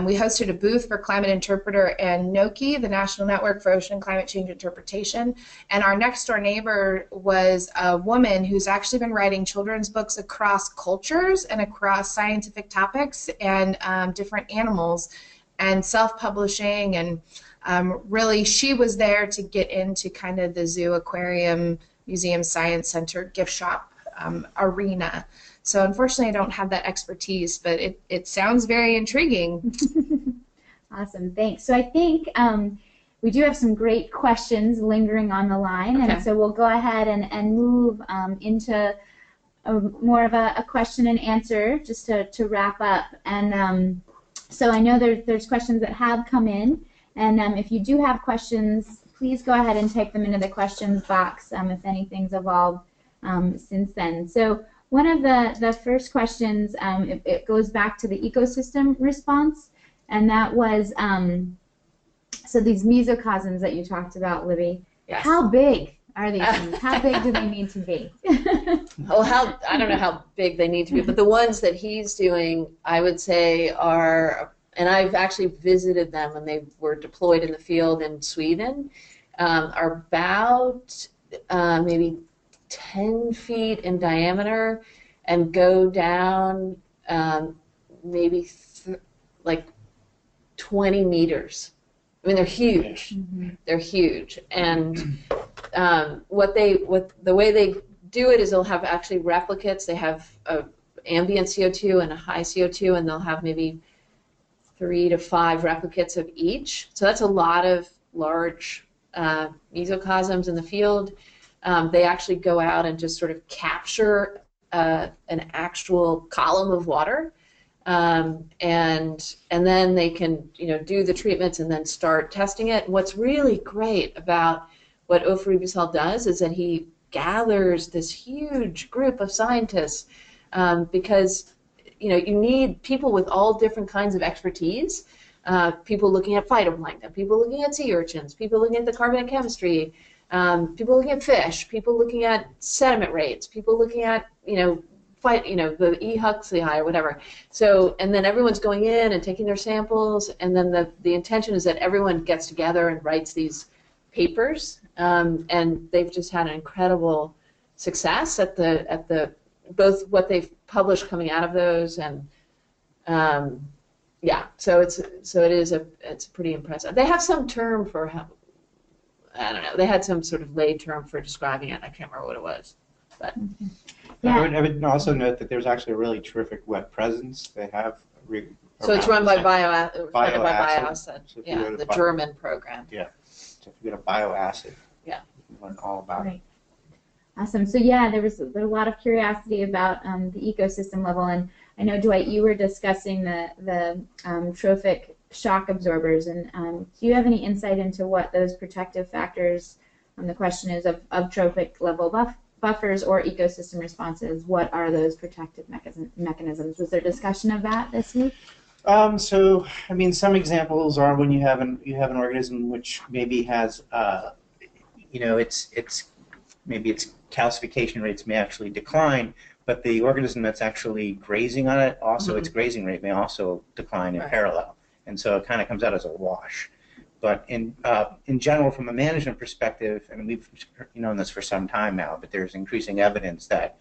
We hosted a booth for Climate Interpreter and NOAA, the National Network for Ocean and Climate Change Interpretation. And our next door neighbor was a woman who's actually been writing children's books across cultures and across scientific topics and different animals, and self-publishing. And really, she was there to get into kind of the zoo, aquarium, museum, science center, gift shop arena. So unfortunately, I don't have that expertise, but it sounds very intriguing. Awesome, thanks. So I think we do have some great questions lingering on the line, and so we'll go ahead and move into more of a question and answer just to wrap up. And so I know there's questions that have come in, and if you do have questions, please go ahead and type them into the questions box if anything's evolved since then. So one of the first questions, it goes back to the ecosystem response, and that was, so these mesocosms that you talked about, Libby, how big are these things? How big do they need to be? Well, I don't know how big they need to be, but the ones that he's doing, I would say, are, and I've actually visited them when they were deployed in the field in Sweden, are about maybe 10 feet in diameter and go down maybe like 20 meters. I mean, they're huge. They're huge, and the way they do it is they'll have actually replicates. They have ambient CO2 and a high CO2, and they'll have maybe 3 to 5 replicates of each. So that's a lot of large mesocosms in the field. They actually go out and just sort of capture an actual column of water, and then they can do the treatments and then start testing it. What's really great about what Oferubicel does is that he gathers this huge group of scientists, because you need people with all different kinds of expertise, people looking at phytoplankton, people looking at sea urchins, people looking at the carbonate chemistry, people looking at fish, people looking at sediment rates, people looking at the E. huxleyi or whatever. So, and then everyone's going in and taking their samples, and then the intention is that everyone gets together and writes these papers, and they've just had an incredible success at the both what they've published coming out of those, and yeah, so it's pretty impressive. They have some term for how, I don't know, they had some sort of lay term for describing it. I can't remember what it was, but yeah. I would also note that there's actually a really terrific web presence they have. So it's run by Bioacid. So yeah, the German program. Yeah. So if you go to Bioacid, yeah, you learn all about it. Awesome. So yeah, there's a lot of curiosity about the ecosystem level, and I know, Dwight, you were discussing the trophic shock absorbers, and do you have any insight into what those protective factors, the question is of trophic level buffers or ecosystem responses, what are those protective mechanisms? Was there discussion of that this week? So, I mean, some examples are when you have an organism which maybe has, maybe its calcification rates may actually decline, but the organism that's actually grazing on it, also its grazing rate may also decline in parallel, and so it kind of comes out as a wash. But in general, from a management perspective, and we've known this for some time now, but there's increasing evidence that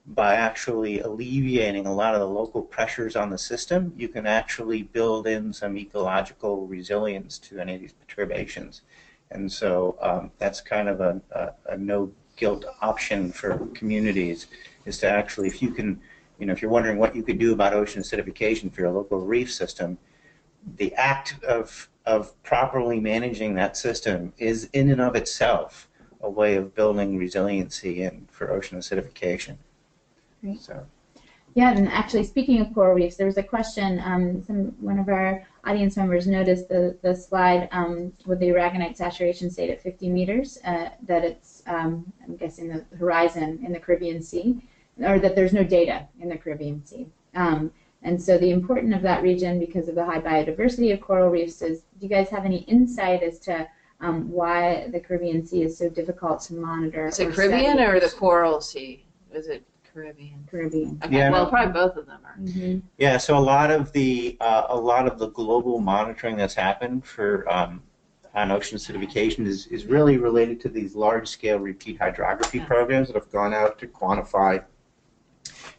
by actually alleviating a lot of the local pressures on the system, you can actually build in some ecological resilience to any of these perturbations. And so that's kind of a no-guilt option for communities, is to actually, if you can, if you're wondering what you could do about ocean acidification for your local reef system, the act of properly managing that system is in and of itself a way of building resiliency in for ocean acidification. Great. So. Yeah, and actually, speaking of coral reefs, there was a question. One of our audience members noticed the slide with the aragonite saturation state at 50 meters, that it's, I'm guessing, the horizon in the Caribbean Sea, or that there's no data in the Caribbean Sea. And so the importance of that region, because of the high biodiversity of coral reefs, is, do you guys have any insight as to why the Caribbean Sea is so difficult to monitor? Is it Caribbean or the Coral Sea? Is it Caribbean? Caribbean. Okay. Yeah, well, probably both of them are. Yeah, so a lot of the global monitoring that's happened for on ocean acidification is really related to these large-scale repeat hydrography programs that have gone out to quantify,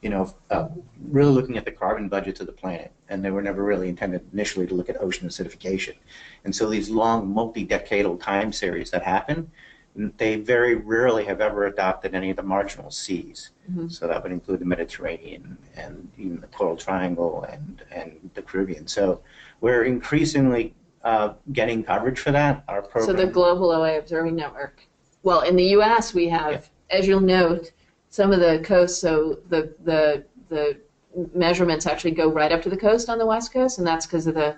really looking at the carbon budgets of the planet, and they were never really intended initially to look at ocean acidification. And so these long, multi-decadal time series that happen, they very rarely have ever adopted any of the marginal seas. So that would include the Mediterranean and even the Coral Triangle and the Caribbean. So we're increasingly getting coverage for that. Our program. So the Global OA Observing Network. Well, in the U.S. we have, as you'll note, some of the coasts. So the measurements actually go right up to the coast on the West Coast, and that's because of the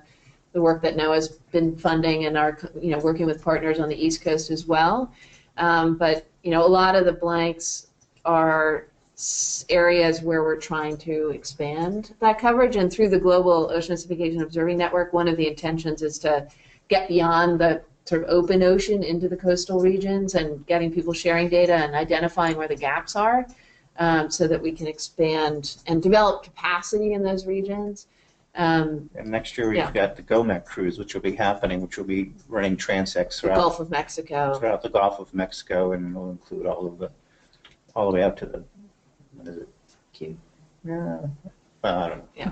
work that NOAA's been funding and are working with partners on the East Coast as well. But a lot of the blanks are areas where we're trying to expand that coverage, and through the Global Ocean Acidification Observing Network, one of the intentions is to get beyond the sort of open ocean into the coastal regions and getting people sharing data and identifying where the gaps are, so that we can expand and develop capacity in those regions. And next year we've got the GOMEC cruise, which will be happening, which will be running transects throughout the Gulf of Mexico. Throughout the Gulf of Mexico, and will include all the way up to the, what is it? Q. Well, I don't know. Yeah,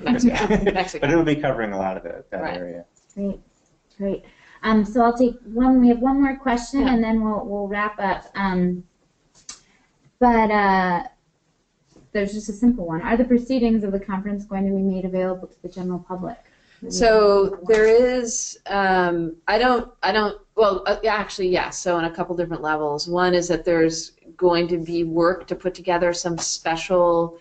Mexico. But it'll be covering a lot of that area. Great. So I'll take one. We have one more question, and then we'll wrap up. but there's just a simple one. Are the proceedings of the conference going to be made available to the general public? So there is, well, actually, yes, so on a couple different levels. One is that there's going to be work to put together some special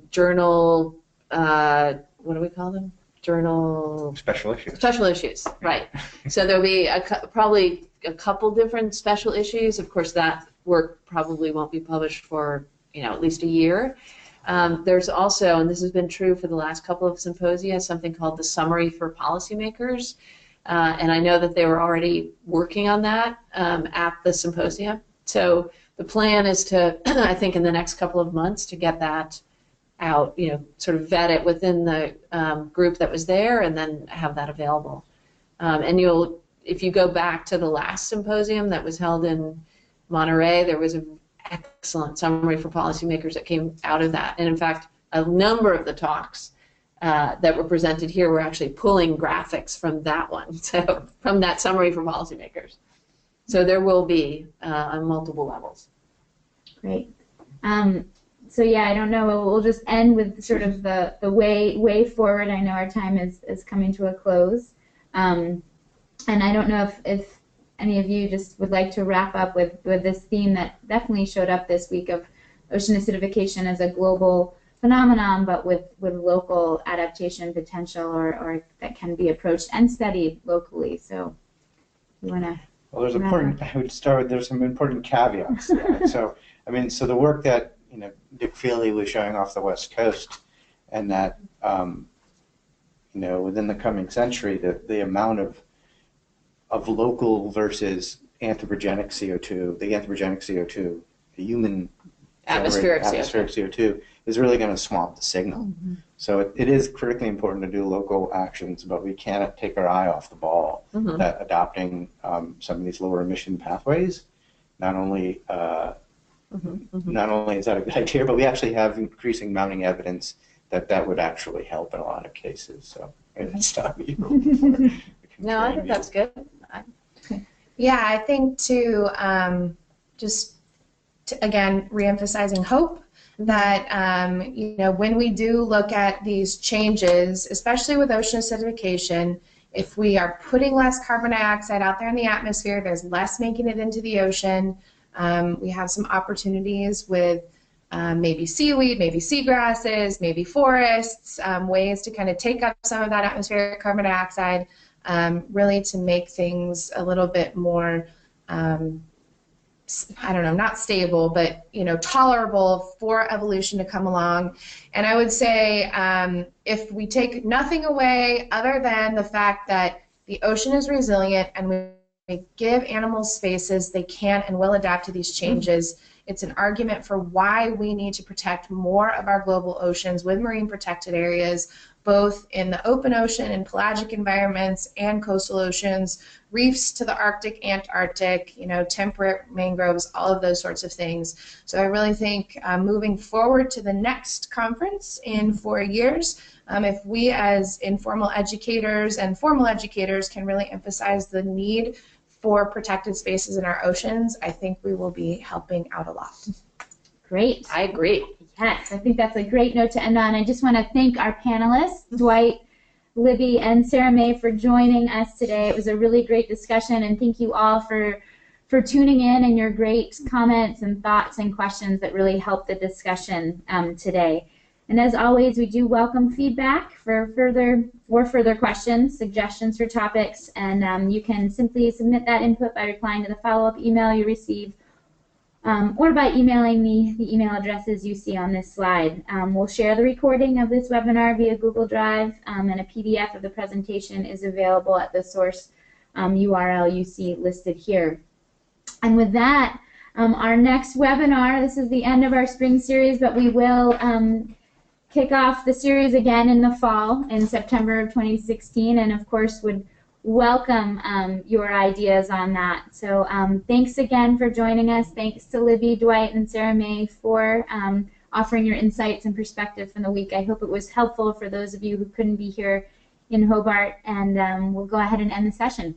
journal, what do we call them? Journal... Special issues. Special issues, right. So there'll be probably a couple different special issues. Of course, that work probably won't be published for, at least a year. There's also, and this has been true for the last couple of symposia, something called the Summary for Policymakers. And I know that they were already working on that at the symposium. So the plan is to, I think in the next couple of months, to get that out, sort of vet it within the group that was there and then have that available. And if you go back to the last symposium that was held in Monterey, there was an excellent summary for policymakers that came out of that. And in fact, a number of the talks that were presented here were actually pulling graphics from that one, so from that summary for policymakers. So there will be on multiple levels. Great. So yeah, I don't know. We'll just end with sort of the way forward. I know our time is coming to a close, and I don't know if any of you just would like to wrap up with this theme that definitely showed up this week of ocean acidification as a global phenomenon, but with local adaptation potential, or that can be approached and studied locally. So you want to? Well, I would start with there's some important caveats to that. So the work that Dick Feely was showing off the West Coast, and that within the coming century, the amount of local versus anthropogenic CO2, the anthropogenic CO2, the human atmospheric CO2 is really going to swamp the signal. Mm-hmm. So it is critically important to do local actions, but we cannot take our eye off the ball. Mm-hmm. That adopting some of these lower emission pathways, not only is that a good idea, but we actually have increasing mounting evidence that would actually help in a lot of cases. So maybe stop you. No, I think that's good. Yeah, I think again, reemphasizing hope that when we do look at these changes, especially with ocean acidification, if we are putting less carbon dioxide out there in the atmosphere, there's less making it into the ocean. We have some opportunities with maybe seaweed, maybe seagrasses, maybe forests, ways to kind of take up some of that atmospheric carbon dioxide, really to make things a little bit more, I don't know, not stable, but tolerable for evolution to come along. And I would say if we take nothing away other than the fact that the ocean is resilient and we give animals spaces, they can and will adapt to these changes. It's an argument for why we need to protect more of our global oceans with marine protected areas, both in the open ocean and pelagic environments and coastal oceans, reefs to the Arctic, Antarctic, temperate mangroves, all of those sorts of things. So I really think moving forward to the next conference in 4 years, if we as informal educators and formal educators can really emphasize the need for protected spaces in our oceans, I think we will be helping out a lot. Great. I agree. Yes, I think that's a great note to end on. I just want to thank our panelists, Dwight, Libby, and Sarah May, for joining us today. It was a really great discussion, and thank you all for tuning in and your great comments and thoughts and questions that really helped the discussion today. And as always, we do welcome feedback for further questions, suggestions for topics, and you can simply submit that input by replying to the follow-up email you receive, or by emailing me the email addresses you see on this slide. We'll share the recording of this webinar via Google Drive, and a PDF of the presentation is available at the source URL you see listed here. And with that, our next webinar, this is the end of our spring series, but we will kick off the series again in the fall, in September of 2016, and of course would welcome your ideas on that. So thanks again for joining us. Thanks to Libby, Dwight, and Sarah May for offering your insights and perspective from the week. I hope it was helpful for those of you who couldn't be here in Hobart, and we'll go ahead and end the session.